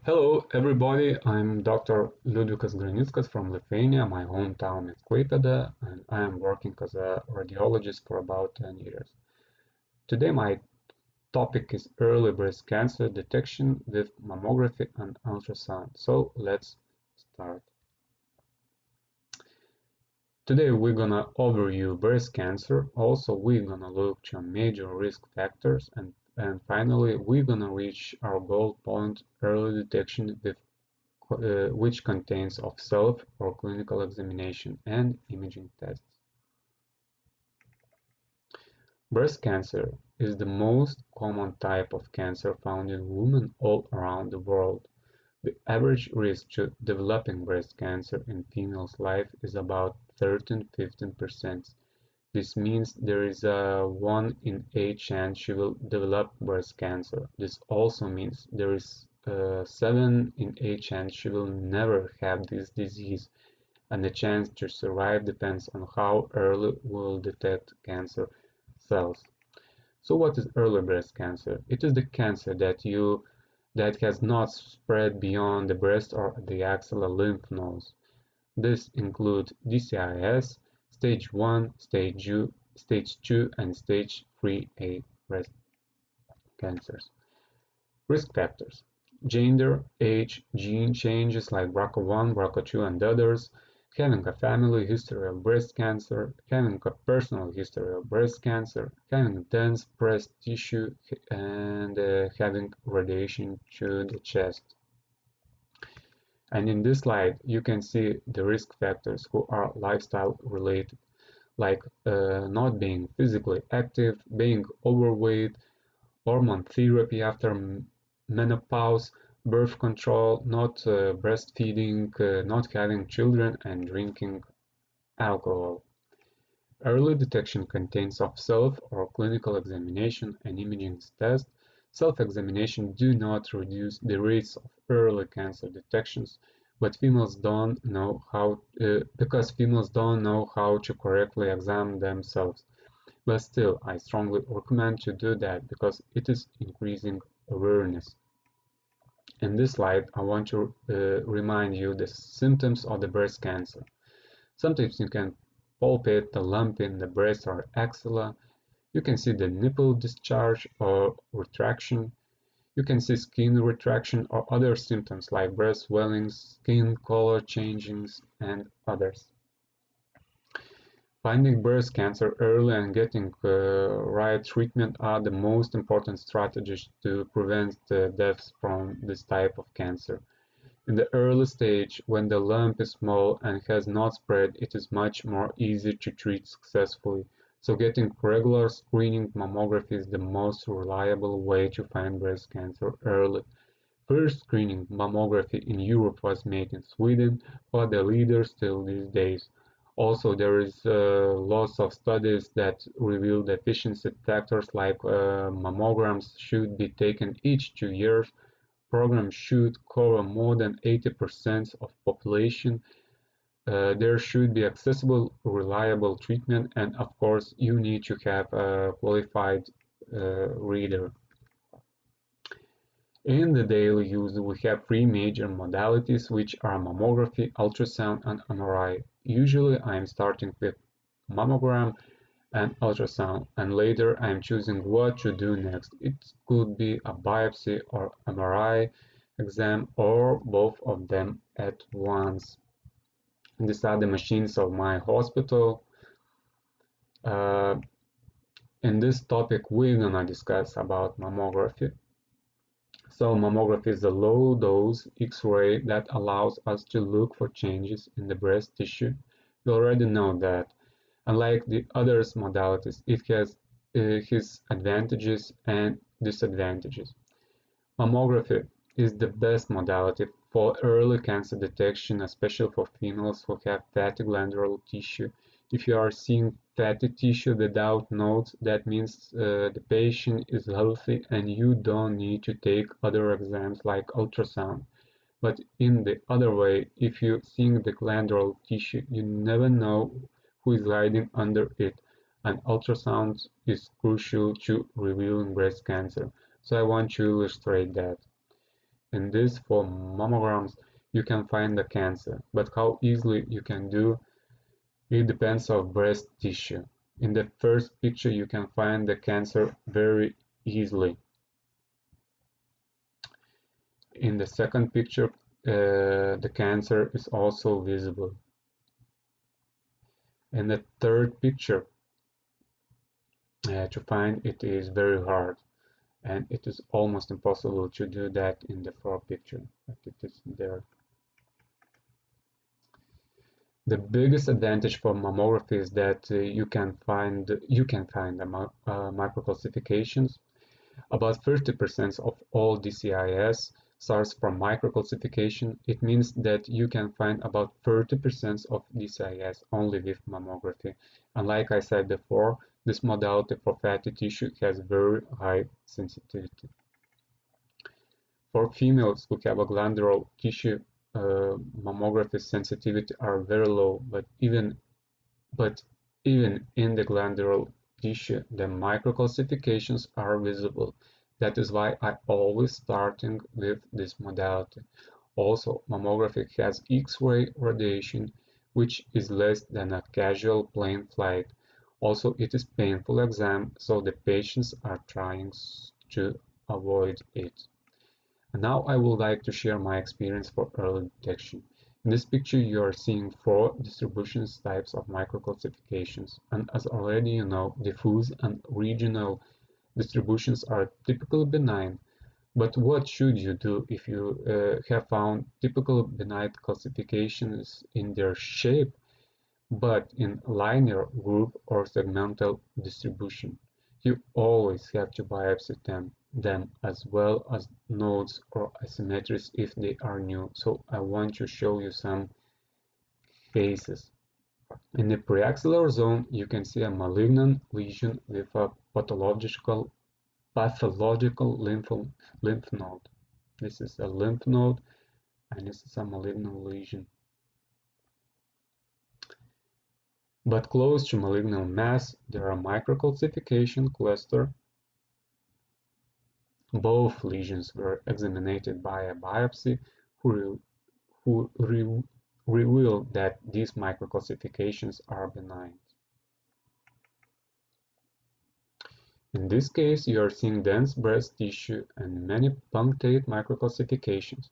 Hello everybody, I'm Dr. Liudvikas Granickas from Lithuania. My hometown is Klaipėda and I am working as a radiologist for about 10 years. Today my topic is early breast cancer detection with mammography and ultrasound. So let's start. Today we're gonna overview breast cancer. Also we're gonna look at major risk factors and finally we're gonna reach our goal point early detection with which contains of self or clinical examination and imaging tests. Breast cancer is the most common type of cancer found in women all around the world. The average risk to developing breast cancer in females' life is about 13–15%. This means there is a 1 in 8 chance she will develop breast cancer. This also means there is a 7 in 8 chance she will never have this disease, and the chance to survive depends on how early we will detect cancer cells. So what is early breast cancer? It is the cancer that has not spread beyond the breast or the axillary lymph nodes. This includes DCIS, stage 1, stage 2, and stage 3A breast cancers. Risk factors: gender, age, gene changes like BRCA1, BRCA2, and others, having a family history of breast cancer, having a personal history of breast cancer, having dense breast tissue, and having radiation to the chest. And in this slide, you can see the risk factors who are lifestyle related, like not being physically active, being overweight, hormone therapy after menopause, birth control, not breastfeeding, not having children, and drinking alcohol. Early detection contains of self or clinical examination and imaging tests. Self-examination do not reduce the rates of early cancer detections, but females don't know how because females don't know how to correctly examine themselves. But still, I strongly recommend to do that because it is increasing awareness. In this slide, I want to remind you the symptoms of the breast cancer. Sometimes you can palpate the lump in the breast or axilla. You can see the nipple discharge or retraction. You can see skin retraction or other symptoms like breast swellings, skin color changings, and others. Finding breast cancer early and getting right treatment are the most important strategies to prevent deaths from this type of cancer. In the early stage, when the lump is small and has not spread, it is much more easy to treat successfully. So getting regular screening mammography is the most reliable way to find breast cancer early. First screening mammography in Europe was made in Sweden, but the leader still these days. Also, there is lots of studies that reveal deficiency factors like mammograms should be taken each 2 years. Programs should cover more than 80% of population. There should be accessible, reliable treatment, and of course, you need to have a qualified reader. In the daily use, we have three major modalities, which are mammography, ultrasound, and MRI. Usually, I am starting with mammogram and ultrasound, and later I am choosing what to do next. It could be a biopsy or MRI exam or both of them at once. These are the machines of my hospital. Uh, in this topic, we're gonna discuss about mammography. So mammography is a low-dose X-ray that allows us to look for changes in the breast tissue. You already know that. Unlike the other modalities, it has its advantages and disadvantages. Mammography is the best modality for early cancer detection, especially for females who have fatty glandular tissue. If you are seeing fatty tissue without nodes, that means the patient is healthy and you don't need to take other exams like ultrasound. But in the other way, if you see the glandular tissue, you never know who is hiding under it, and ultrasound is crucial to revealing breast cancer. So I want to illustrate that. In this, for mammograms, you can find the cancer, but how easily you can do it depends on breast tissue. In the first picture, you can find the cancer very easily. In the second picture, the cancer is also visible. In the third picture, to find it is very hard, and it is almost impossible to do that in the fourth picture, but it is there. The biggest advantage for mammography is that you can find the microcalcifications. About 30% of all DCIS starts from microcalcification. It means that you can find about 30% of DCIS only with mammography. And like I said before, this modality for fatty tissue has very high sensitivity. For females who have a glandular tissue, mammography sensitivity are very low, but even in the glandular tissue, the microcalcifications are visible. That is why I always starting with this modality. Also, mammography has X-ray radiation, which is less than a casual plane flight. Also, it is painful exam, so the patients are trying to avoid it. And now I would like to share my experience for early detection. In this picture you are seeing four distribution types of microcalcifications, and as already you know, diffuse and regional distributions are typically benign. But what should you do if you have found typical benign calcifications in their shape but in linear, group, or segmental distribution? You always have to biopsy them as well as nodes or asymmetries if they are new. So I want to show you some cases. In the preaxillary zone, you can see a malignant lesion with a pathological lymph node. This is a lymph node and this is a malignant lesion. But close to malignant mass, there are microcalcification cluster. Both lesions were examined by a biopsy who revealed that these microcalcifications are benign. In this case, you are seeing dense breast tissue and many punctate microcalcifications,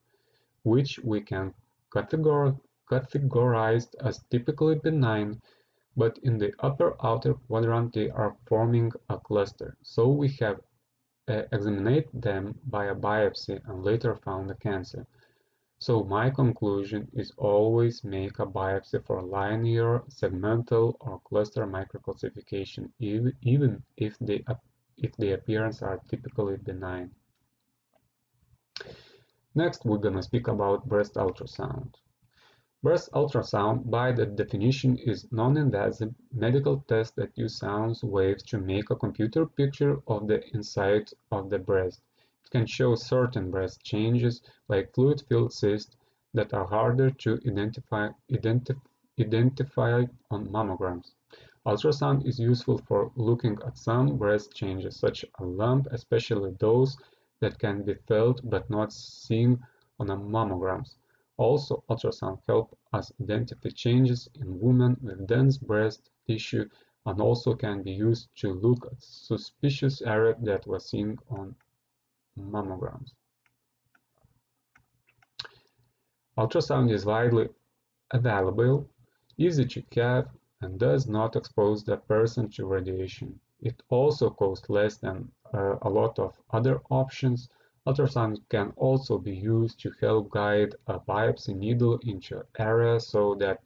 which we can categorize as typically benign, but in the upper outer quadrant they are forming a cluster. So we have examined them by a biopsy and later found a cancer. So my conclusion is always make a biopsy for linear, segmental, or cluster microcalcification, even if the appearance are typically benign. Next, we're gonna speak about breast ultrasound. Breast ultrasound, by the definition, is non-invasive medical test that uses sound waves to make a computer picture of the inside of the breast. It can show certain breast changes, like fluid-filled cysts, that are harder to identify on mammograms. Ultrasound is useful for looking at some breast changes, such as a lump, especially those that can be felt but not seen on a mammograms. Also, ultrasound helps us identify changes in women with dense breast tissue and also can be used to look at suspicious areas that were seen on mammograms. Ultrasound is widely available, easy to have, and does not expose the person to radiation. It also costs less than a lot of other options. Ultrasound can also be used to help guide a biopsy needle into area so that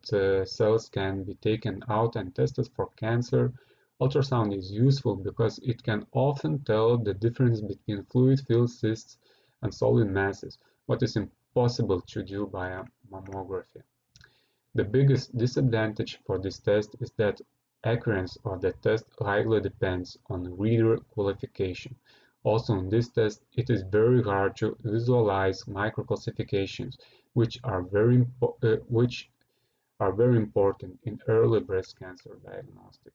cells can be taken out and tested for cancer. Ultrasound is useful because it can often tell the difference between fluid-filled cysts and solid masses, what is impossible to do by a mammography. The biggest disadvantage for this test is that accuracy of the test highly depends on reader qualification. Also in this test, it is very hard to visualize microcalcifications, which are very important in early breast cancer diagnostic.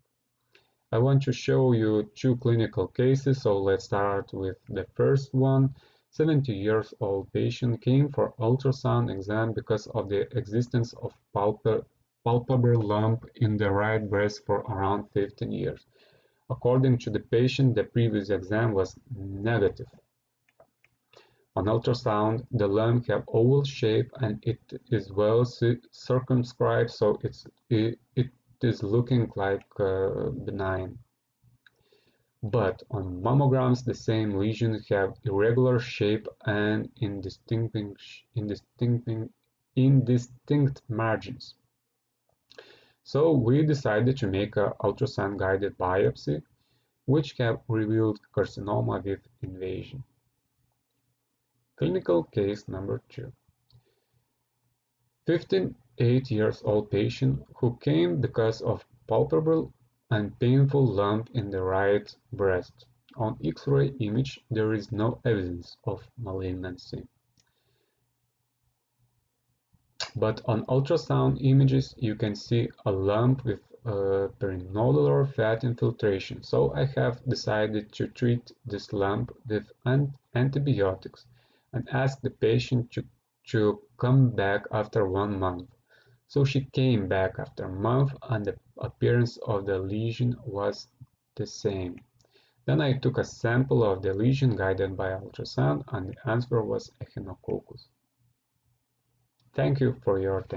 I want to show you two clinical cases, so let's start with the first one. 70-year-old patient came for ultrasound exam because of the existence of palpable lump in the right breast for around 15 years. According to the patient, the previous exam was negative. On ultrasound, the lump has oval shape and it is well circumscribed, so it is looking like benign. But on mammograms, the same lesions have irregular shape and indistinct margins. So we decided to make an ultrasound-guided biopsy, which have revealed carcinoma with invasion. Clinical case number 2. 58-year-old patient who came because of palpable and painful lump in the right breast. On X-ray image, there is no evidence of malignancy. But on ultrasound images, you can see a lump with perinodular fat infiltration. So I have decided to treat this lump with antibiotics and ask the patient to come back after 1 month. So she came back after a month and the appearance of the lesion was the same. Then I took a sample of the lesion guided by ultrasound and the answer was echinococcus. Thank you for your attention.